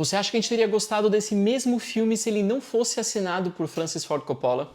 Você acha que a gente teria gostado desse mesmo filme se ele não fosse assinado por Francis Ford Coppola?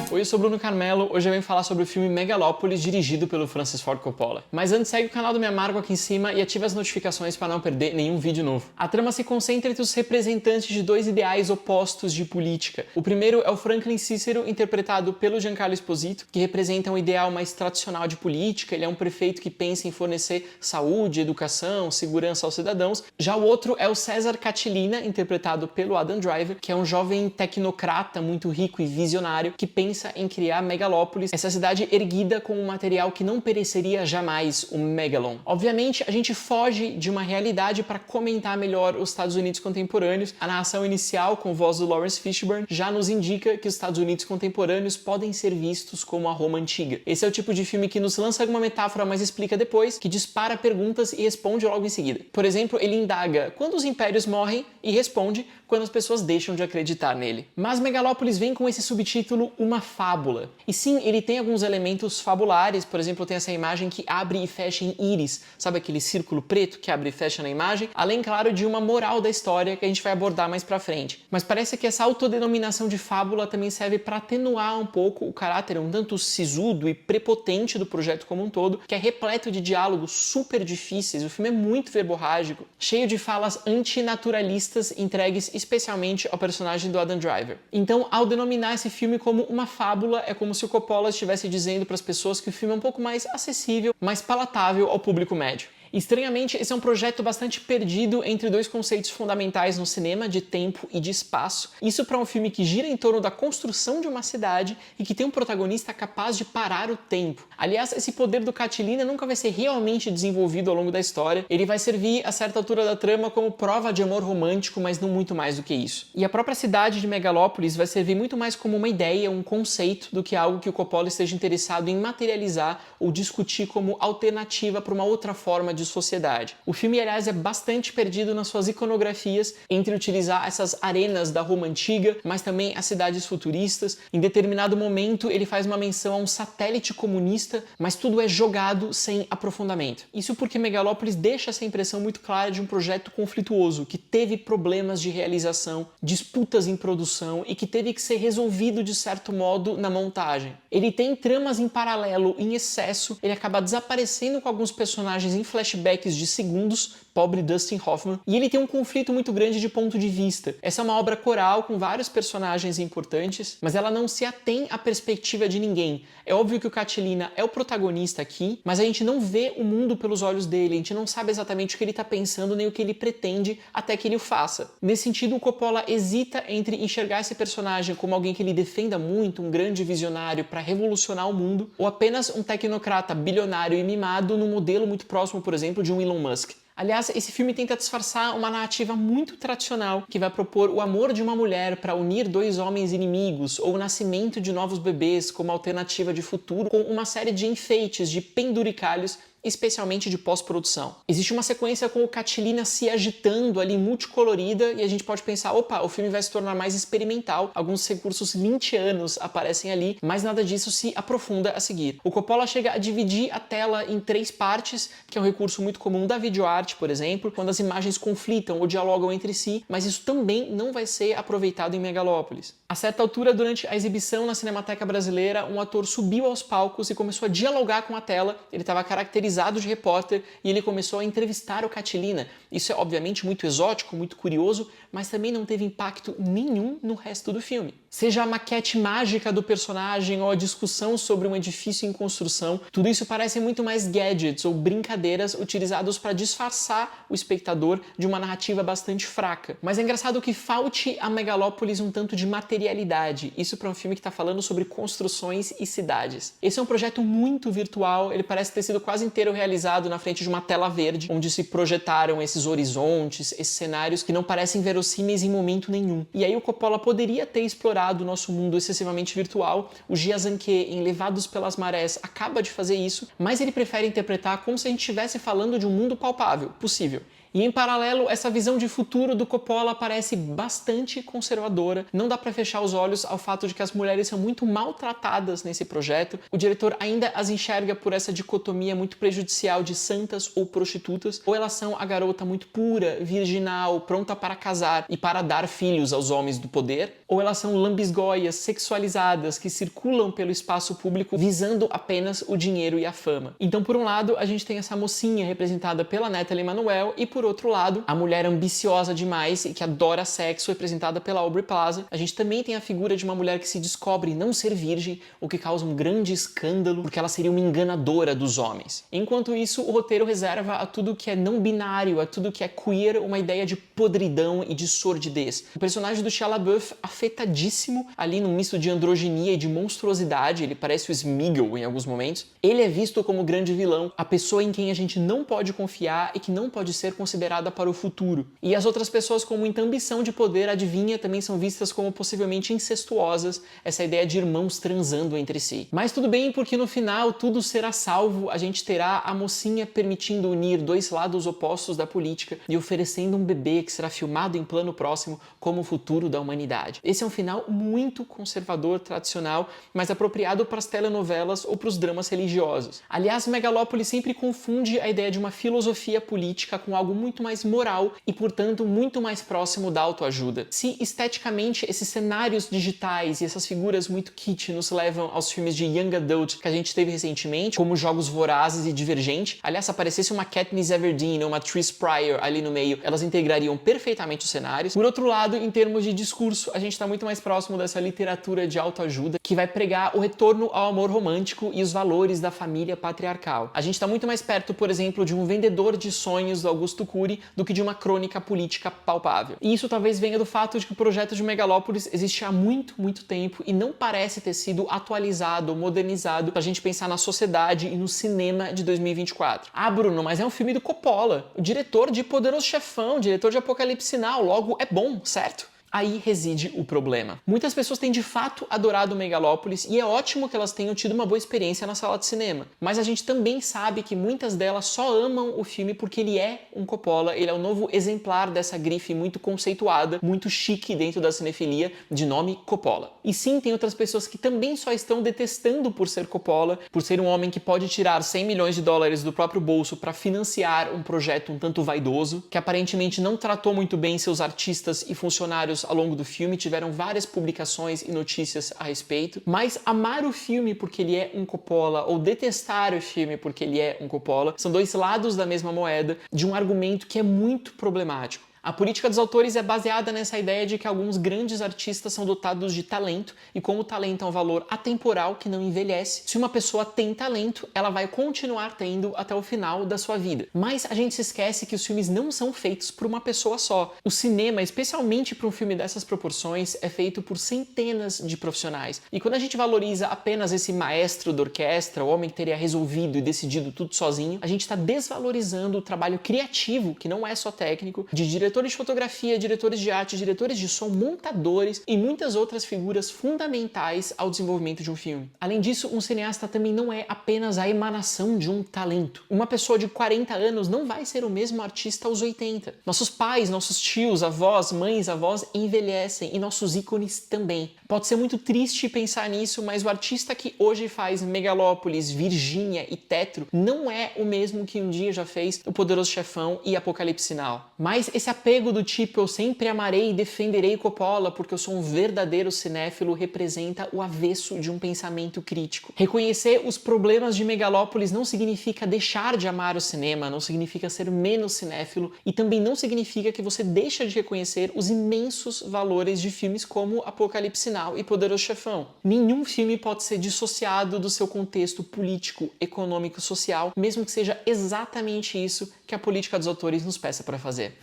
Oi, eu sou Bruno Carmelo, hoje eu venho falar sobre o filme Megalópolis, dirigido pelo Francis Ford Coppola. Mas antes, segue o canal do Me Amargo aqui em cima e ative as notificações para não perder nenhum vídeo novo. A trama se concentra entre os representantes de dois ideais opostos de política. O primeiro é o Franklin Cícero, interpretado pelo Giancarlo Esposito, que representa um ideal mais tradicional de política. Ele é um prefeito que pensa em fornecer saúde, educação, segurança aos cidadãos. Já o outro é o César Catilina, interpretado pelo Adam Driver, que é um jovem tecnocrata muito rico e visionário que pensa em criar Megalópolis, essa cidade erguida com um material que não pereceria jamais, o Megalon. Obviamente, a gente foge de uma realidade para comentar melhor os Estados Unidos contemporâneos. A narração inicial, com voz do Lawrence Fishburne, já nos indica que os Estados Unidos contemporâneos podem ser vistos como a Roma antiga. Esse é o tipo de filme que nos lança alguma metáfora, mas explica depois, que dispara perguntas e responde logo em seguida. Por exemplo, ele indaga quando os impérios morrem e responde quando as pessoas deixam de acreditar nele. Mas Megalópolis vem com esse subtítulo Uma Fábula. E sim, ele tem alguns elementos fabulares, por exemplo, tem essa imagem que abre e fecha em íris, sabe aquele círculo preto que abre e fecha na imagem? Além, claro, de uma moral da história que a gente vai abordar mais pra frente. Mas parece que essa autodenominação de fábula também serve para atenuar um pouco o caráter um tanto sisudo e prepotente do projeto como um todo, que é repleto de diálogos super difíceis. O filme é muito verborrágico, cheio de falas antinaturalistas entregues especialmente ao personagem do Adam Driver. Então, ao denominar esse filme como uma fábula, é como se o Coppola estivesse dizendo para as pessoas que o filme é um pouco mais acessível, mais palatável ao público médio. Estranhamente, esse é um projeto bastante perdido entre dois conceitos fundamentais no cinema, de tempo e de espaço. Isso para um filme que gira em torno da construção de uma cidade e que tem um protagonista capaz de parar o tempo. Aliás, esse poder do Catilina nunca vai ser realmente desenvolvido ao longo da história. Ele vai servir a certa altura da trama como prova de amor romântico, mas não muito mais do que isso. E a própria cidade de Megalópolis vai servir muito mais como uma ideia, um conceito, do que algo que o Coppola esteja interessado em materializar ou discutir como alternativa para uma outra forma de sociedade. O filme, aliás, é bastante perdido nas suas iconografias entre utilizar essas arenas da Roma antiga, mas também as cidades futuristas. Em determinado momento, ele faz uma menção a um satélite comunista, mas tudo é jogado sem aprofundamento. Isso porque Megalópolis deixa essa impressão muito clara de um projeto conflituoso, que teve problemas de realização, disputas em produção e que teve que ser resolvido de certo modo na montagem. Ele tem tramas em paralelo em excesso, ele acaba desaparecendo com alguns personagens em flashbacks de segundos, pobre Dustin Hoffman, e ele tem um conflito muito grande de ponto de vista. Essa é uma obra coral com vários personagens importantes, mas ela não se atém à perspectiva de ninguém. É óbvio que o Catilina é o protagonista aqui, mas a gente não vê o mundo pelos olhos dele, a gente não sabe exatamente o que ele está pensando nem o que ele pretende até que ele o faça. Nesse sentido, o Coppola hesita entre enxergar esse personagem como alguém que ele defenda muito, um grande visionário para revolucionar o mundo, ou apenas um tecnocrata bilionário e mimado num modelo muito próximo, por exemplo, de um Elon Musk. Aliás, esse filme tenta disfarçar uma narrativa muito tradicional que vai propor o amor de uma mulher para unir dois homens inimigos ou o nascimento de novos bebês como alternativa de futuro, com uma série de enfeites, de penduricalhos, especialmente de pós-produção. Existe uma sequência com o Catilina se agitando ali, multicolorida, e a gente pode pensar, opa, o filme vai se tornar mais experimental, alguns recursos lynchianos aparecem ali, mas nada disso se aprofunda a seguir. O Coppola chega a dividir a tela em 3 partes, que é um recurso muito comum da videoarte, por exemplo, quando as imagens conflitam ou dialogam entre si, mas isso também não vai ser aproveitado em Megalópolis. A certa altura, durante a exibição na Cinemateca Brasileira, um ator subiu aos palcos e começou a dialogar com a tela, ele estava caracterizado de repórter e ele começou a entrevistar o Catilina. Isso é obviamente muito exótico, muito curioso, mas também não teve impacto nenhum no resto do filme. Seja a maquete mágica do personagem ou a discussão sobre um edifício em construção, tudo isso parece muito mais gadgets ou brincadeiras utilizados para disfarçar o espectador de uma narrativa bastante fraca. Mas é engraçado que falte a Megalópolis um tanto de materialidade, isso para um filme que está falando sobre construções e cidades. Esse é um projeto muito virtual, ele parece ter sido quase inteiro realizado na frente de uma tela verde, onde se projetaram esses horizontes, esses cenários que não parecem verossímeis em momento nenhum. E aí o Coppola poderia ter explorado o nosso mundo excessivamente virtual. O Giazanke, em Levados pelas Marés, acaba de fazer isso, mas ele prefere interpretar como se a gente estivesse falando de um mundo palpável, possível. E em paralelo, essa visão de futuro do Coppola parece bastante conservadora. Não dá pra fechar os olhos ao fato de que as mulheres são muito maltratadas nesse projeto. O diretor ainda as enxerga por essa dicotomia muito prejudicial de santas ou prostitutas, ou elas são a garota muito pura, virginal, pronta para casar e para dar filhos aos homens do poder, ou elas são lambisgoias sexualizadas que circulam pelo espaço público visando apenas o dinheiro e a fama. Então, por um lado, a gente tem essa mocinha representada pela Nathalie Emmanuel e, por outro lado, a mulher ambiciosa demais e que adora sexo, representada pela Aubrey Plaza. A gente também tem a figura de uma mulher que se descobre não ser virgem, o que causa um grande escândalo, porque ela seria uma enganadora dos homens. Enquanto isso, o roteiro reserva a tudo que é não binário, a tudo que é queer, uma ideia de podridão e de sordidez. O personagem do Shia LaBeouf, afetadíssimo, ali num misto de androginia e de monstruosidade, ele parece o Smeagol em alguns momentos. Ele é visto como o grande vilão, a pessoa em quem a gente não pode confiar e que não pode ser considerada para o futuro. E as outras pessoas com muita ambição de poder, adivinha, também são vistas como possivelmente incestuosas, essa ideia de irmãos transando entre si. Mas tudo bem, porque no final tudo será salvo, a gente terá a mocinha permitindo unir dois lados opostos da política e oferecendo um bebê que será filmado em plano próximo como o futuro da humanidade. Esse é um final muito conservador, tradicional, mas apropriado para as telenovelas ou para os dramas religiosos. Aliás, Megalópolis sempre confunde a ideia de uma filosofia política com algo muito mais moral e, portanto, muito mais próximo da autoajuda. Se esteticamente esses cenários digitais e essas figuras muito kitsch nos levam aos filmes de young adult que a gente teve recentemente, como Jogos Vorazes e Divergente, aliás, se aparecesse uma Katniss Everdeen ou uma Tris Pryor ali no meio, elas integrariam perfeitamente os cenários. Por outro lado, em termos de discurso, a gente está muito mais próximo dessa literatura de autoajuda que vai pregar o retorno ao amor romântico e os valores da família patriarcal. A gente está muito mais perto, por exemplo, de um vendedor de sonhos do Augusto Cury do que de uma crônica política palpável. E isso talvez venha do fato de que o projeto de Megalópolis existe há muito tempo e não parece ter sido atualizado ou modernizado pra gente pensar na sociedade e no cinema de 2024. Ah, Bruno, mas é um filme do Coppola, o diretor de Poderoso Chefão, diretor de Apocalipse Sinal, logo é bom, certo? Aí reside o problema. Muitas pessoas têm de fato adorado Megalópolis e é ótimo que elas tenham tido uma boa experiência na sala de cinema. Mas a gente também sabe que muitas delas só amam o filme porque ele é um Coppola, ele é o novo exemplar dessa grife muito conceituada, muito chique dentro da cinefilia, de nome Coppola. E sim, tem outras pessoas que também só estão detestando por ser Coppola, por ser um homem que pode tirar 100 milhões de dólares do próprio bolso para financiar um projeto um tanto vaidoso, que aparentemente não tratou muito bem seus artistas e funcionários ao longo do filme, tiveram várias publicações e notícias a respeito, mas amar o filme porque ele é um Coppola ou detestar o filme porque ele é um Coppola são dois lados da mesma moeda de um argumento que é muito problemático. A política dos autores é baseada nessa ideia de que alguns grandes artistas são dotados de talento e como o talento é um valor atemporal que não envelhece, se uma pessoa tem talento, ela vai continuar tendo até o final da sua vida. Mas a gente se esquece que os filmes não são feitos por uma pessoa só. O cinema, especialmente para um filme dessas proporções, é feito por centenas de profissionais. E quando a gente valoriza apenas esse maestro da orquestra, o homem que teria resolvido e decidido tudo sozinho, a gente está desvalorizando o trabalho criativo, que não é só técnico, de diretores de fotografia, diretores de arte, diretores de som, montadores e muitas outras figuras fundamentais ao desenvolvimento de um filme. Além disso, um cineasta também não é apenas a emanação de um talento. Uma pessoa de 40 anos não vai ser o mesmo artista aos 80. Nossos pais, nossos tios, avós, mães, avós envelhecem e nossos ícones também. Pode ser muito triste pensar nisso, mas o artista que hoje faz Megalópolis, Virgínia e Tetro não é o mesmo que um dia já fez O Poderoso Chefão e Apocalipse Now. Mas esse apego do tipo eu sempre amarei e defenderei Coppola porque eu sou um verdadeiro cinéfilo representa o avesso de um pensamento crítico. Reconhecer os problemas de Megalópolis não significa deixar de amar o cinema, não significa ser menos cinéfilo e também não significa que você deixa de reconhecer os imensos valores de filmes como Apocalipse Now e Poderoso Chefão. Nenhum filme pode ser dissociado do seu contexto político, econômico, social, mesmo que seja exatamente isso que a política dos autores nos peça para fazer.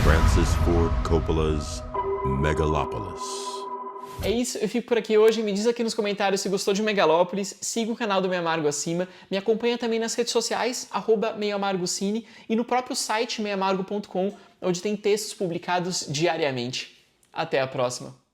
Francis Ford Coppola's Megalopolis. É isso, eu fico por aqui hoje. Me diz aqui nos comentários se gostou de Megalópolis, siga o canal do Meio Amargo acima, me acompanha também nas redes sociais, @meioamargocine e no próprio site meioamargo.com, onde tem textos publicados diariamente. Até a próxima!